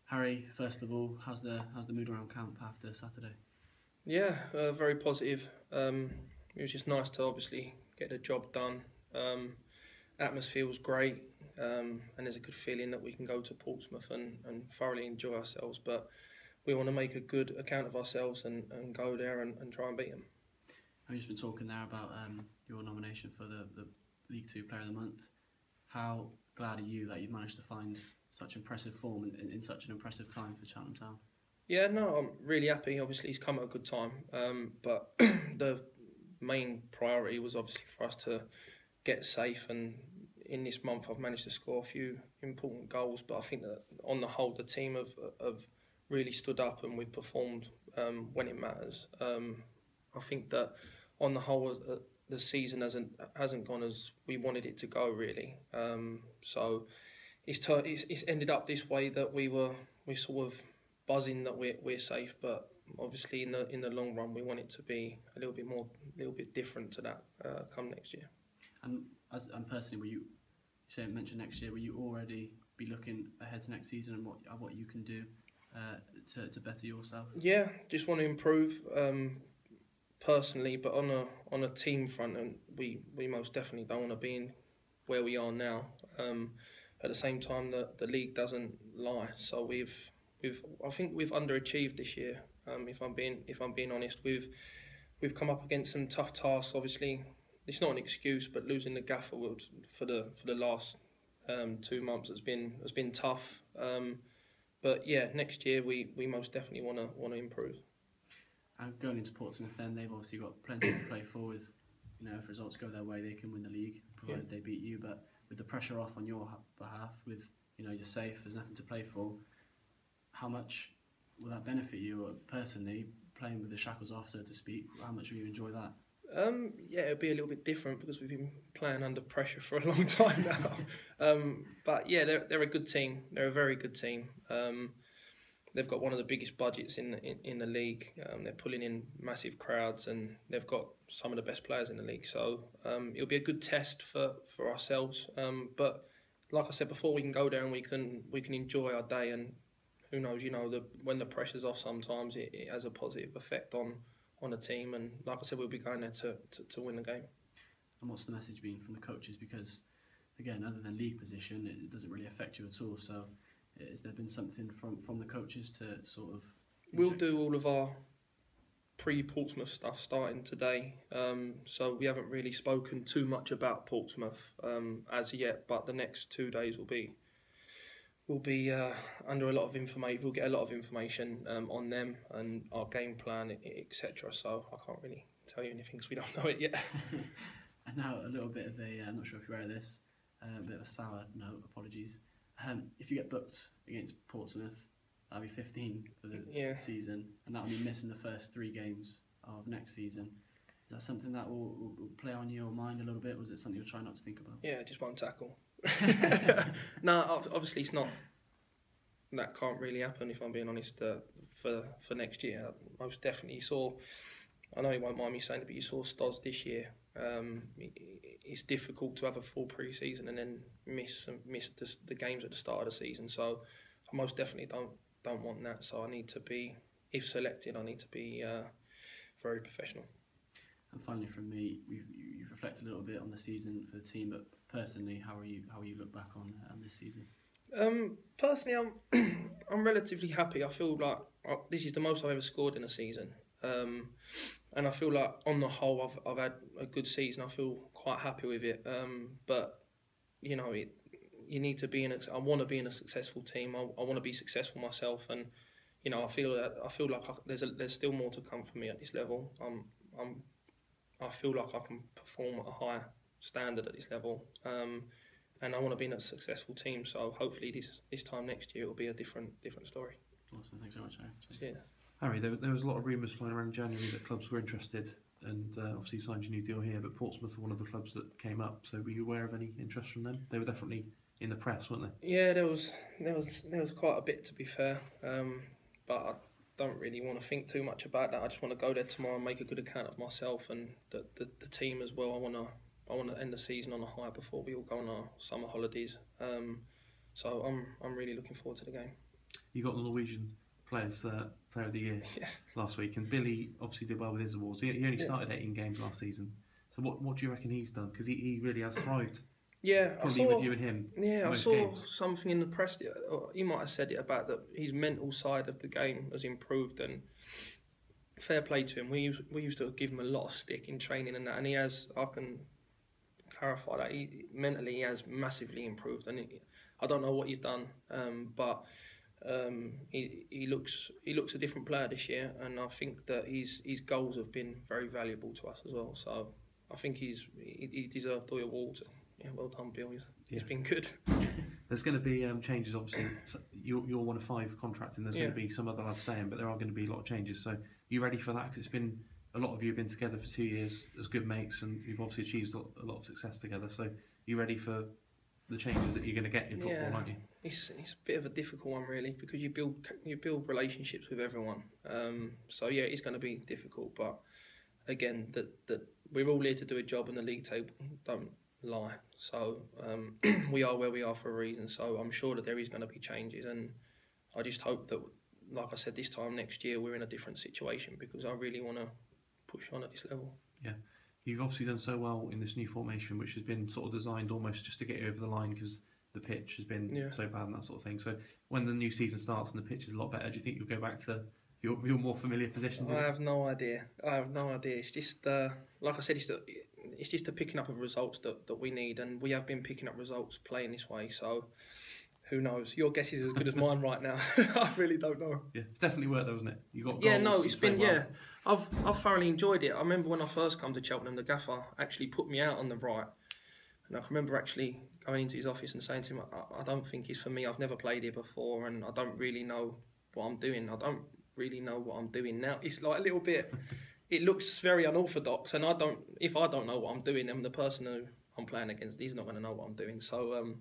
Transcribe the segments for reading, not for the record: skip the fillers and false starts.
Harry, first of all, how's the mood around camp after Saturday? Yeah, very positive. It was just nice to obviously get the job done. Atmosphere was great, and there's a good feeling that we can go to Portsmouth and thoroughly enjoy ourselves. But we want to make a good account of ourselves and go there and try and beat them. I've just been talking there about your nomination for the League Two Player of the Month. How glad are you that you've managed to find such impressive form in such an impressive time for Cheltenham Town? Yeah, no, I'm really happy. Obviously, he's come at a good time. But the main priority was obviously for us to get safe, and in this month I've managed to score a few important goals. But I think that on the whole the team have really stood up and we've performed when it matters. I think that on the whole the season hasn't gone as we wanted it to go really. So it's ended up this way that we sort of buzzing that we're safe, but obviously in the long run we want it to be a little bit different to that come next year. And personally, mentioned next year, will you already be looking ahead to next season and what you can do to better yourself? Yeah, just want to improve personally, but on a team front, and we most definitely don't want to be in where we are now. At the same time, the league doesn't lie, so I think we've underachieved this year. If I'm being honest, we've come up against some tough tasks. Obviously, it's not an excuse, but losing the gaffer for the last 2 months has been tough. But yeah, next year we most definitely want to improve. And going into Portsmouth, then they've obviously got plenty to play for. With if results go their way, they can win the league, provided they beat you. But with the pressure off on your behalf, with you're safe, there's nothing to play for. How much will that benefit you personally, playing with the shackles off, so to speak? How much will you enjoy that? Yeah, it'll be a little bit different because we've been playing under pressure for a long time now. But yeah, they're a good team. They're a very good team. They've got one of the biggest budgets in the league. They're pulling in massive crowds, and they've got some of the best players in the league. So it'll be a good test for ourselves. But like I said before, we can go there and we can enjoy our day. And who knows, when the pressure's off, sometimes it has a positive effect on the team. And like I said, we'll be going there to win the game. And what's the message been from the coaches? Because again, other than league position, it doesn't really affect you at all. So has there been something from the coaches to sort of We'll do all of our pre-Portsmouth stuff starting today. So we haven't really spoken too much about Portsmouth as yet, but the next 2 days will be under a lot of information. We'll get a lot of information on them and our game plan, etc. So I can't really tell you anything because we don't know it yet. And now a little bit of I'm not sure if you're aware of this, a bit of a sour note, apologies. If you get booked against Portsmouth, that'll be 15 for the season, and that'll be missing the first 3 games of next season. Is that something that will play on your mind a little bit, or is it something you'll try not to think about? Yeah, just one tackle. No, obviously it's not. That can't really happen if I'm being honest. For next year, most definitely saw. I know you won't mind me saying it, but you saw Stoz this year. It's difficult to have a full pre-season and then miss the games at the start of the season. So I most definitely don't want that. So I need to be, if selected, I need to be very professional. And finally, from me, you've reflected a little bit on the season for the team, but personally, how are you look back on this season? Personally, I'm relatively happy. I feel like this is the most I've ever scored in a season. And I feel like on the whole I've had a good season. I feel quite happy with it. But you need to be I want to be in a successful team. I want to be successful myself, and I feel like there's still more to come for me at this level. I feel like I can perform at a higher standard at this level. And I want to be in a successful team. So hopefully this time next year it will be a different story. Awesome, thanks very much, Harry. Yeah. Harry, there was a lot of rumours flying around in January that clubs were interested, and obviously you signed your new deal here, but Portsmouth were one of the clubs that came up. So were you aware of any interest from them? They were definitely in the press, weren't they? Yeah, there was quite a bit, to be fair, but I don't really want to think too much about that. I just want to go there tomorrow and make a good account of myself and the team as well. I want to end the season on a high before we all go on our summer holidays. So I'm really looking forward to the game. You got the Norwegian Players Player of the Year last week, and Billy obviously did well with his awards. He only started 18 games last season. So what do you reckon he's done? Because he really has thrived. Yeah, Probably with you and him. Yeah, I most saw games. something in the press. Or you might have said it about that. His mental side of the game has improved, and fair play to him. We used to give him a lot of stick in training and that, and he has. I can clarify that mentally he has massively improved, and I don't know what he's done, but he looks a different player this year, and I think that his goals have been very valuable to us as well. So I think he deserved the awards. Yeah, well done, Bill. It's been good. There's going to be changes, obviously. So you're one of 5 contracting. There's going to be some other lads staying, but there are going to be a lot of changes. So you ready for that? Because it's been a lot of you have been together for 2 years as good mates, and you've obviously achieved a lot of success together. So you ready for the changes that you're going to get in football, aren't you? It's a bit of a difficult one, really, because you build relationships with everyone. So yeah, it's going to be difficult, but again, that we're all here to do a job, and the league table don't lie. So we are where we are for a reason. So I'm sure that there is going to be changes, and I just hope that, like I said, this time next year we're in a different situation, because I really want to push on at this level. Yeah, you've obviously done so well in this new formation, which has been sort of designed almost just to get you over the line because the pitch has been so bad and that sort of thing. So when the new season starts and the pitch is a lot better, do you think you'll go back to your more familiar position? I have no idea. It's just like I said, it's just the picking up of results that we need, and we have been picking up results playing this way. So who knows? Your guess is as good as mine right now. I really don't know. Yeah, it's definitely worked though, isn't it? You got goals, it's been well. I've thoroughly enjoyed it. I remember when I first come to Cheltenham, the gaffer actually put me out on the right, and I can remember actually going into his office and saying to him, I don't think it's for me. I've never played here before, and I don't really know what I'm doing. I don't really know what I'm doing now. It's like a little bit. It looks very unorthodox, and if I don't know what I'm doing, then the person who I'm playing against, he's not going to know what I'm doing. So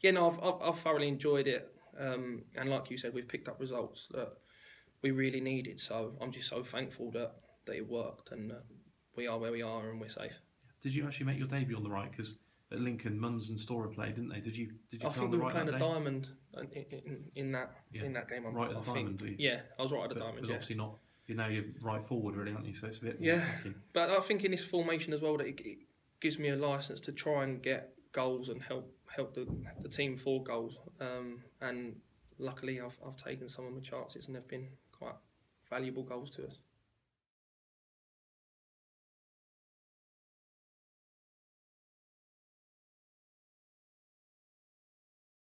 I've thoroughly enjoyed it, and like you said, we've picked up results that we really needed. So I'm just so thankful that it worked, and we are where we are, and we're safe. Did you actually make your debut on the right? Because at Lincoln, Munns and Storer played, didn't they? Did you? I think we were playing a diamond in that game. Right at the diamond, were you? Yeah, I was right at the diamond. But obviously not. You're right forward, really, aren't you? So it's a bit more attacking. But I think in this formation as well that it gives me a licence to try and get goals and help the team for goals. And luckily, I've taken some of my chances, and they've been quite valuable goals to us.